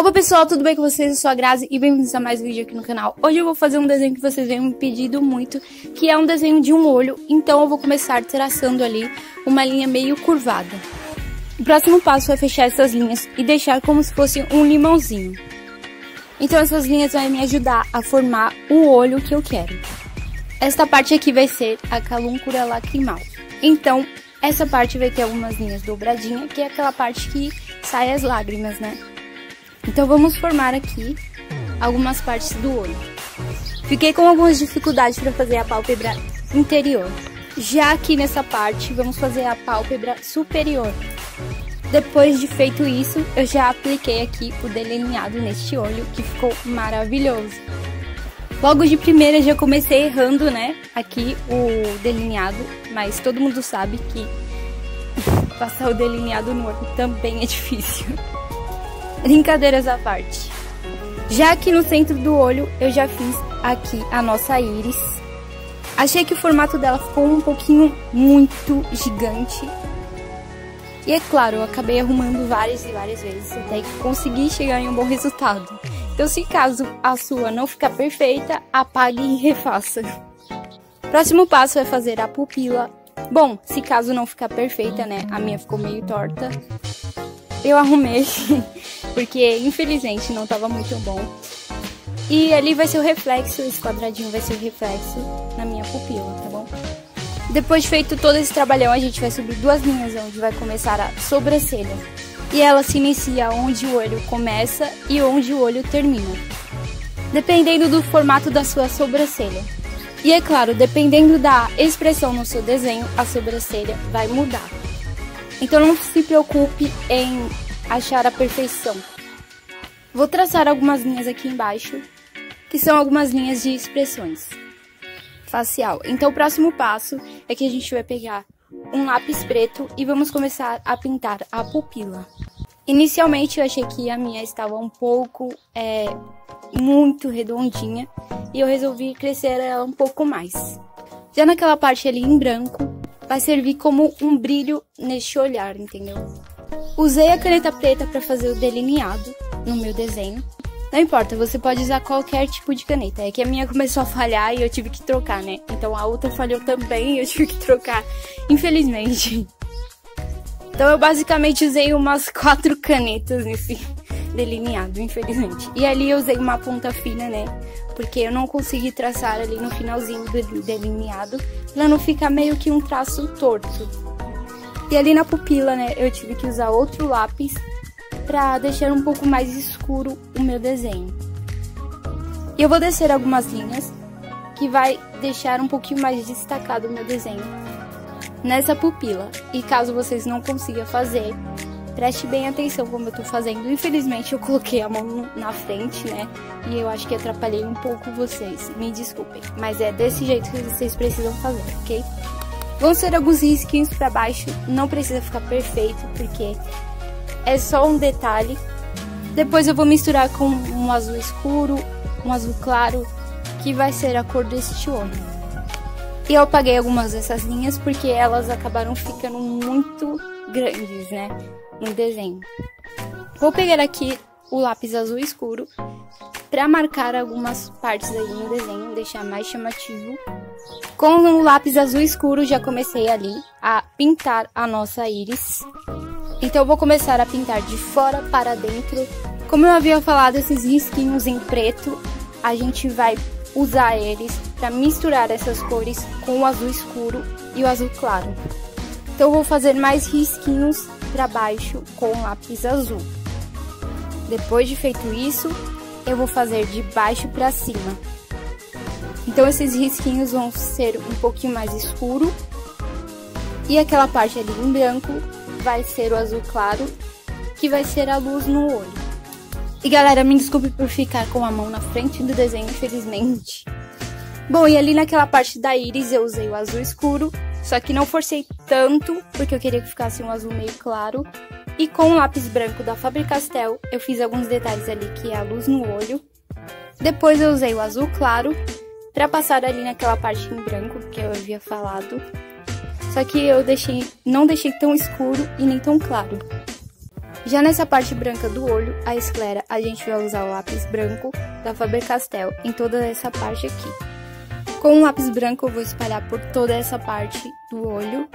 Opa pessoal, tudo bem com vocês? Eu sou a Grazi e bem-vindos a mais um vídeo aqui no canal. Hoje eu vou fazer um desenho que vocês vêm me pedindo muito, que é um desenho de um olho. Então eu vou começar traçando ali uma linha meio curvada. O próximo passo é fechar essas linhas e deixar como se fosse um limãozinho. Então essas linhas vão me ajudar a formar o olho que eu quero. Esta parte aqui vai ser a calúncula lacrimal. Então essa parte vai ter algumas linhas dobradinhas, que é aquela parte que sai as lágrimas, né? Então vamos formar aqui algumas partes do olho. Fiquei com algumas dificuldades para fazer a pálpebra interior. Já aqui nessa parte, vamos fazer a pálpebra superior. Depois de feito isso, eu já apliquei aqui o delineado neste olho, que ficou maravilhoso. Logo de primeira já comecei errando, né, aqui o delineado, mas todo mundo sabe que passar o delineado no olho também é difícil. Brincadeiras à parte. Já aqui no centro do olho, eu já fiz aqui a nossa íris. Achei que o formato dela ficou um pouquinho muito gigante. E é claro, eu acabei arrumando várias e várias vezes até que consegui chegar em um bom resultado. Então, se caso a sua não ficar perfeita, apague e refaça. Próximo passo é fazer a pupila. Bom, se caso não ficar perfeita, né? A minha ficou meio torta. Eu arrumei, porque infelizmente não estava muito bom. E ali vai ser o reflexo, esse quadradinho vai ser o reflexo na minha pupila, tá bom? Depois de feito todo esse trabalhão, a gente vai subir duas linhas onde vai começar a sobrancelha. E ela se inicia onde o olho começa e onde o olho termina, dependendo do formato da sua sobrancelha. E é claro, dependendo da expressão no seu desenho, a sobrancelha vai mudar. Então não se preocupe em achar a perfeição. Vou traçar algumas linhas aqui embaixo, que são algumas linhas de expressões facial. Então o próximo passo é que a gente vai pegar um lápis preto e vamos começar a pintar a pupila. Inicialmente eu achei que a minha estava um pouco muito redondinha e eu resolvi crescer ela um pouco mais. Já naquela parte ali em branco, vai servir como um brilho neste olhar, entendeu? Usei a caneta preta para fazer o delineado no meu desenho. Não importa, você pode usar qualquer tipo de caneta. É que a minha começou a falhar e eu tive que trocar, né? Então a outra falhou também e eu tive que trocar, infelizmente. Então eu basicamente usei umas 4 canetas nesse delineado, infelizmente. E ali eu usei uma ponta fina, né? Porque eu não consegui traçar ali no finalzinho do delineado, pra não ficar meio que um traço torto. E ali na pupila, né, eu tive que usar outro lápis pra deixar um pouco mais escuro o meu desenho. E eu vou descer algumas linhas que vai deixar um pouquinho mais destacado o meu desenho nessa pupila. E caso vocês não consigam fazer, preste bem atenção como eu tô fazendo. Infelizmente eu coloquei a mão na frente, né? E eu acho que atrapalhei um pouco vocês. Me desculpem. Mas é desse jeito que vocês precisam fazer, ok? Vão ser alguns risquinhos pra baixo. Não precisa ficar perfeito, porque é só um detalhe. Depois eu vou misturar com um azul escuro, um azul claro, que vai ser a cor deste olho. E eu apaguei algumas dessas linhas porque elas acabaram ficando muito grandes, né? No desenho. Vou pegar aqui o lápis azul escuro para marcar algumas partes aí no desenho, deixar mais chamativo. Com o lápis azul escuro já comecei ali a pintar a nossa íris. Então eu vou começar a pintar de fora para dentro. Como eu havia falado, esses risquinhos em preto, a gente vai usar eles para misturar essas cores com o azul escuro e o azul claro. Então eu vou fazer mais risquinhos para baixo com o lápis azul. Depois de feito isso, eu vou fazer de baixo para cima. Então esses risquinhos vão ser um pouquinho mais escuro. E aquela parte ali em branco vai ser o azul claro, que vai ser a luz no olho. E galera, me desculpe por ficar com a mão na frente do desenho, infelizmente. Bom, e ali naquela parte da íris eu usei o azul escuro, só que não forcei tanto, porque eu queria que ficasse um azul meio claro. E com o lápis branco da Faber-Castell, eu fiz alguns detalhes ali, que é a luz no olho. Depois eu usei o azul claro, para passar ali naquela parte em branco, que eu havia falado. Só que eu não deixei tão escuro e nem tão claro. Já nessa parte branca do olho, a esclera, a gente vai usar o lápis branco da Faber-Castell em toda essa parte aqui. Com o lápis branco eu vou espalhar por toda essa parte do olho,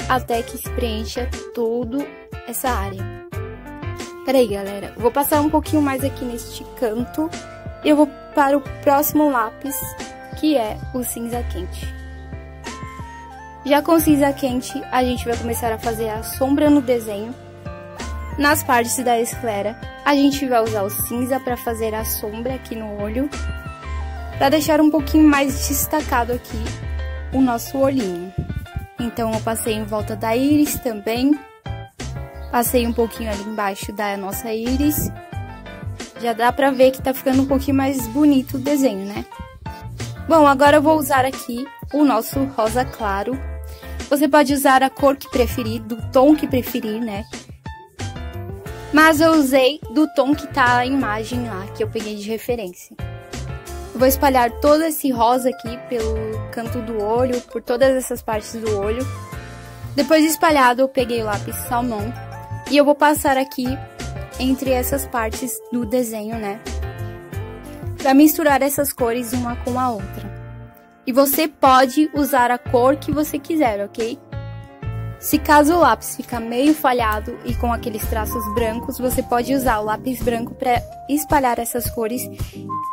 até que se preencha toda essa área. Peraí, galera, vou passar um pouquinho mais aqui neste canto e eu vou para o próximo lápis, que é o cinza quente. Já com o cinza quente, a gente vai começar a fazer a sombra no desenho. Nas partes da esclera, a gente vai usar o cinza para fazer a sombra aqui no olho, para deixar um pouquinho mais destacado aqui o nosso olhinho. Então, eu passei em volta da íris também, passei um pouquinho ali embaixo da nossa íris. Já dá pra ver que tá ficando um pouquinho mais bonito o desenho, né? Bom, agora eu vou usar aqui o nosso rosa claro. Você pode usar a cor que preferir, do tom que preferir, né? Mas eu usei do tom que tá a imagem lá, que eu peguei de referência. Vou espalhar todo esse rosa aqui pelo canto do olho, por todas essas partes do olho. Depois de espalhado, eu peguei o lápis salmão e eu vou passar aqui entre essas partes do desenho, né? Pra misturar essas cores uma com a outra. E você pode usar a cor que você quiser, ok? Se caso o lápis ficar meio falhado e com aqueles traços brancos, você pode usar o lápis branco para espalhar essas cores,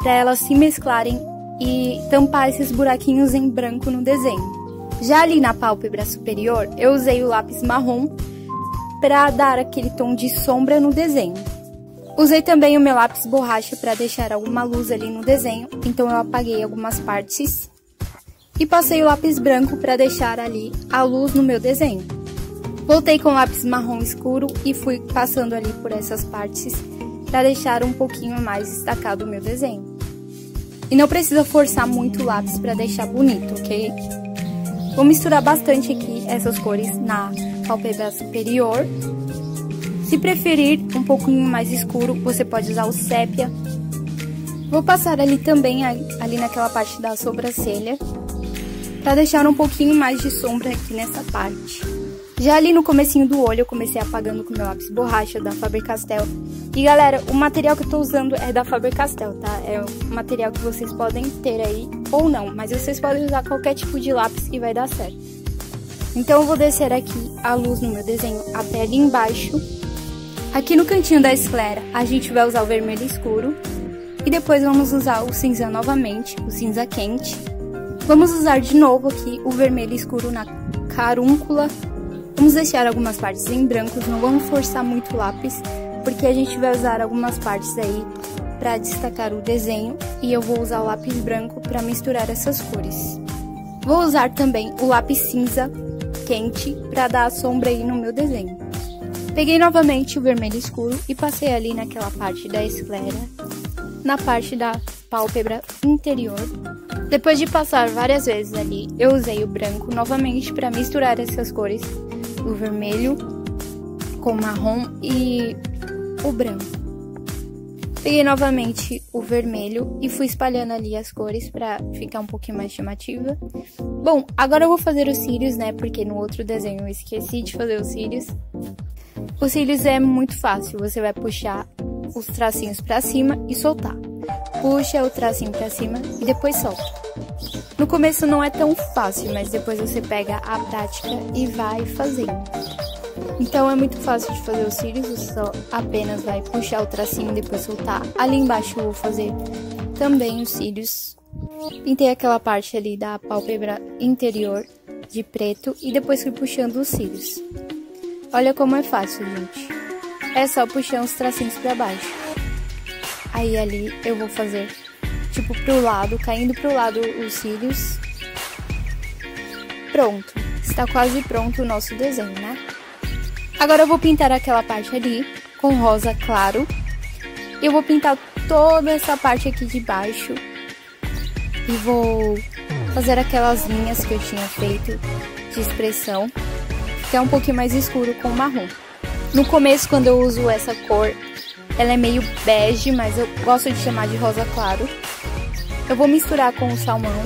para elas se mesclarem e tampar esses buraquinhos em branco no desenho. Já ali na pálpebra superior, eu usei o lápis marrom para dar aquele tom de sombra no desenho. Usei também o meu lápis borracha para deixar alguma luz ali no desenho, então eu apaguei algumas partes. E passei o lápis branco para deixar ali a luz no meu desenho. Voltei com o lápis marrom escuro e fui passando ali por essas partes para deixar um pouquinho mais destacado o meu desenho. E não precisa forçar muito o lápis para deixar bonito, ok? Vou misturar bastante aqui essas cores na pálpebra superior. Se preferir um pouquinho mais escuro, você pode usar o sépia. Vou passar ali também, ali naquela parte da sobrancelha, para deixar um pouquinho mais de sombra aqui nessa parte. Já ali no comecinho do olho, eu comecei apagando com meu lápis borracha da Faber-Castell. E galera, o material que eu tô usando é da Faber-Castell, tá? É um material que vocês podem ter aí ou não, mas vocês podem usar qualquer tipo de lápis que vai dar certo. Então eu vou descer aqui a luz no meu desenho até ali embaixo. Aqui no cantinho da esclera, a gente vai usar o vermelho escuro. E depois vamos usar o cinza novamente, o cinza quente. Vamos usar de novo aqui o vermelho escuro na carúncula. Vamos deixar algumas partes em brancos, não vamos forçar muito o lápis, porque a gente vai usar algumas partes aí para destacar o desenho. E eu vou usar o lápis branco para misturar essas cores. Vou usar também o lápis cinza quente para dar a sombra aí no meu desenho. Peguei novamente o vermelho escuro e passei ali naquela parte da esclera, na parte da pálpebra interior. Depois de passar várias vezes ali, eu usei o branco novamente para misturar essas cores, o vermelho com o marrom e o branco. Peguei novamente o vermelho e fui espalhando ali as cores para ficar um pouquinho mais chamativa. Bom, agora eu vou fazer os cílios, né, porque no outro desenho eu esqueci de fazer os cílios. Os cílios é muito fácil, você vai puxar os tracinhos para cima e soltar. Puxa o tracinho para cima e depois solta. No começo não é tão fácil, mas depois você pega a prática e vai fazendo. Então é muito fácil de fazer os cílios, você só apenas vai puxar o tracinho e depois soltar. Ali embaixo eu vou fazer também os cílios. Pintei aquela parte ali da pálpebra interior de preto e depois fui puxando os cílios. Olha como é fácil, gente. É só puxar os tracinhos pra baixo. Aí ali eu vou fazer tipo pro lado, caindo pro lado os cílios. Pronto, está quase pronto o nosso desenho, né? Agora eu vou pintar aquela parte ali com rosa claro. E eu vou pintar toda essa parte aqui de baixo. E vou fazer aquelas linhas que eu tinha feito de expressão, que é um pouquinho mais escuro com marrom. No começo, quando eu uso essa cor, ela é meio bege, mas eu gosto de chamar de rosa claro. Eu vou misturar com o salmão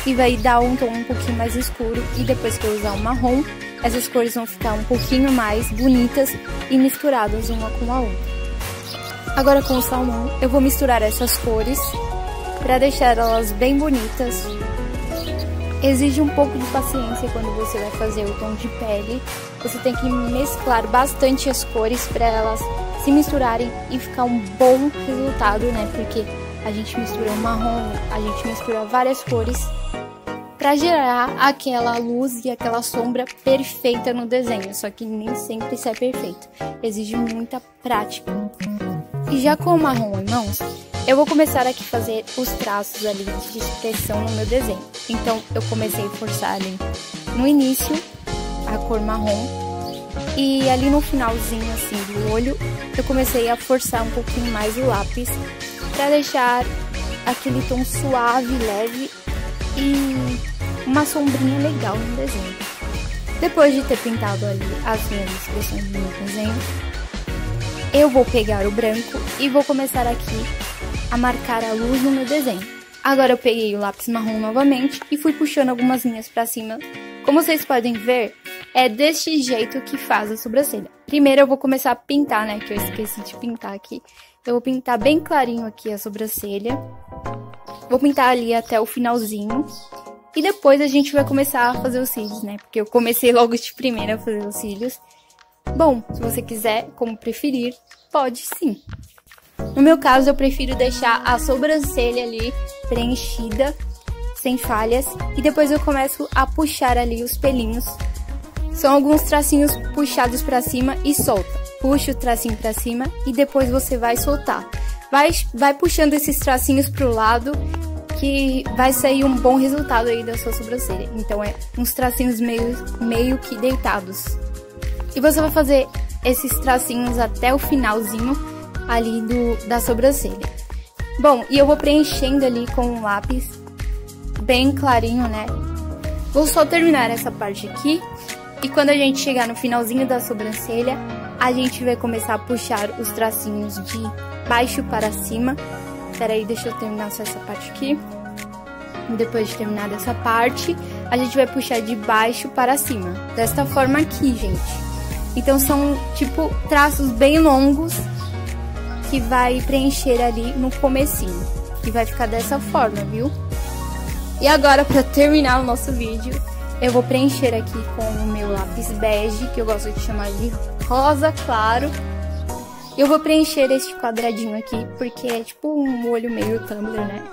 e vai dar um tom um pouquinho mais escuro. E depois que eu usar o marrom, essas cores vão ficar um pouquinho mais bonitas e misturadas uma com a outra. Agora com o salmão, eu vou misturar essas cores para deixar elas bem bonitas. Exige um pouco de paciência quando você vai fazer o tom de pele. Você tem que mesclar bastante as cores para elas se misturarem e ficar um bom resultado, né? Porque a gente mistura o marrom, a gente mistura várias cores para gerar aquela luz e aquela sombra perfeita no desenho. Só que nem sempre isso é perfeito. Exige muita prática. E já com o marrom em mãos, eu vou começar aqui a fazer os traços ali de expressão no meu desenho. Então, eu comecei a forçar ali no início a cor marrom. E ali no finalzinho, assim, do olho, eu comecei a forçar um pouquinho mais o lápis para deixar aquele tom suave, leve e uma sombrinha legal no desenho. Depois de ter pintado ali as minhas expressões do meu desenho, eu vou pegar o branco e vou começar aqui a marcar a luz no meu desenho. Agora eu peguei o lápis marrom novamente e fui puxando algumas linhas para cima. Como vocês podem ver, é deste jeito que faz a sobrancelha. Primeiro eu vou começar a pintar, né, que eu esqueci de pintar aqui. Eu vou pintar bem clarinho aqui a sobrancelha. Vou pintar ali até o finalzinho. E depois a gente vai começar a fazer os cílios, né, porque eu comecei logo de primeira a fazer os cílios. Bom, se você quiser, como preferir, pode sim. No meu caso, eu prefiro deixar a sobrancelha ali preenchida, sem falhas, e depois eu começo a puxar ali os pelinhos. São alguns tracinhos puxados pra cima e solta. Puxa o tracinho pra cima e depois você vai soltar. Vai puxando esses tracinhos pro lado que vai sair um bom resultado aí da sua sobrancelha. Então é uns tracinhos meio que deitados. E você vai fazer esses tracinhos até o finalzinho ali da sobrancelha. Bom, e eu vou preenchendo ali com um lápis bem clarinho, né? Vou só terminar essa parte aqui. E quando a gente chegar no finalzinho da sobrancelha, a gente vai começar a puxar os tracinhos de baixo para cima. Espera aí, deixa eu terminar só essa parte aqui. E depois de terminar essa parte, a gente vai puxar de baixo para cima. Desta forma aqui, gente. Então são tipo traços bem longos que vai preencher ali no comecinho. E vai ficar dessa forma, viu? E agora, para terminar o nosso vídeo, eu vou preencher aqui com o meu lápis bege, que eu gosto de chamar de rosa claro. E eu vou preencher este quadradinho aqui, porque é tipo um olho meio Tumblr, né?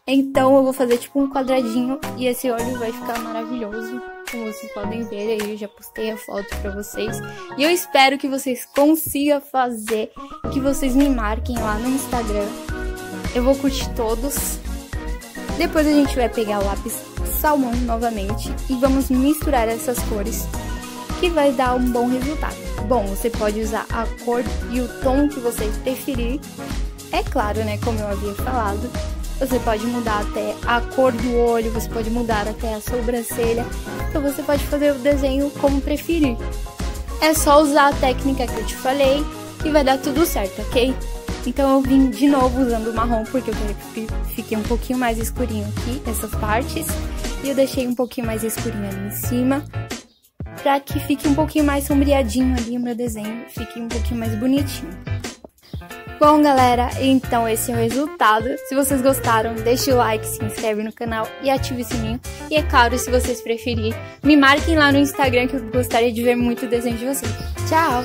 Então eu vou fazer tipo um quadradinho e esse olho vai ficar maravilhoso. Como vocês podem ver aí, eu já postei a foto pra vocês. E eu espero que vocês consigam fazer, que vocês me marquem lá no Instagram. Eu vou curtir todos. Depois a gente vai pegar o lápis salmão novamente e vamos misturar essas cores, que vai dar um bom resultado. Bom, você pode usar a cor e o tom que você preferir. É claro, né, como eu havia falado. Você pode mudar até a cor do olho, você pode mudar até a sobrancelha. Então você pode fazer o desenho como preferir. É só usar a técnica que eu te falei e vai dar tudo certo, ok? Então eu vim de novo usando o marrom, porque eu queria que fique um pouquinho mais escurinho aqui, essas partes. E eu deixei um pouquinho mais escurinho ali em cima, pra que fique um pouquinho mais sombreadinho ali o meu desenho, fique um pouquinho mais bonitinho. Bom, galera, então esse é o resultado. Se vocês gostaram, deixe o like, se inscreve no canal e ative o sininho. E é claro, se vocês preferirem, me marquem lá no Instagram, que eu gostaria de ver muito o desenho de vocês. Tchau!